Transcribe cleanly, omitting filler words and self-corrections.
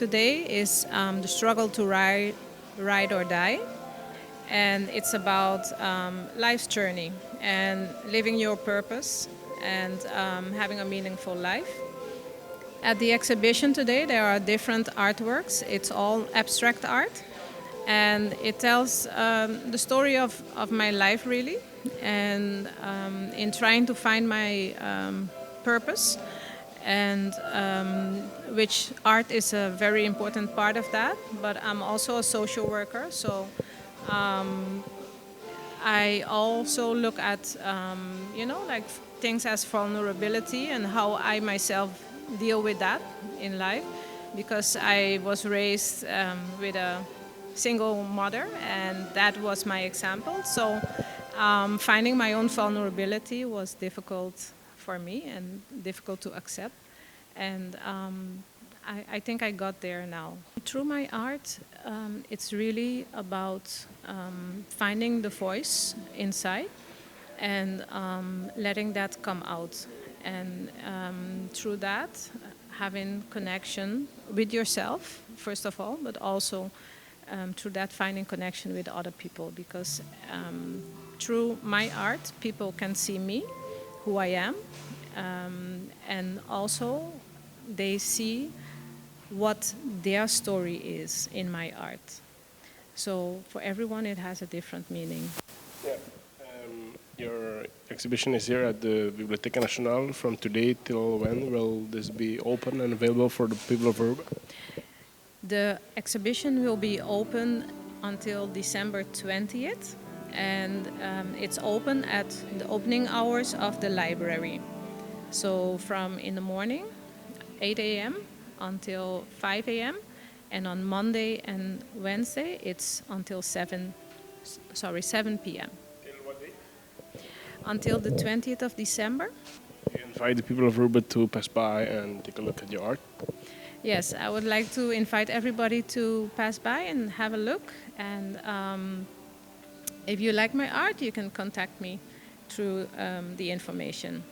today is the struggle to ride or die. And it's about life's journey and living your purpose and having a meaningful life. At the exhibition today, there are different artworks. It's all abstract art, and it tells the story of my life, really, and in trying to find my purpose, and which art is a very important part of that. But I'm also a social worker, so I also look at, like things as vulnerability and how I myself deal with that in life, because I was raised with a single mother, and that was my example. So finding my own vulnerability was difficult for me and difficult to accept. And I think I got there now. Through my art, it's really about finding the voice inside and letting that come out. And through that, having connection with yourself, first of all, but also through that finding connection with other people. Because through my art, people can see me, who I am, and also they see what their story is in my art. So for everyone, it has a different meaning. Yeah. Your exhibition is here at the Biblioteca Nacional from today till when will this be open and available for the people of Aruba? The exhibition will be open until December 20th, and it's open at the opening hours of the library. So from in the morning, 8 a.m. until 5 a.m. and on Monday and Wednesday it's until 7 p.m. Till what date? Until the 20th of December. You invite the people of Aruba to pass by and take a look at your art. Yes, I would like to invite everybody to pass by and have a look. And if you like my art, you can contact me through the information.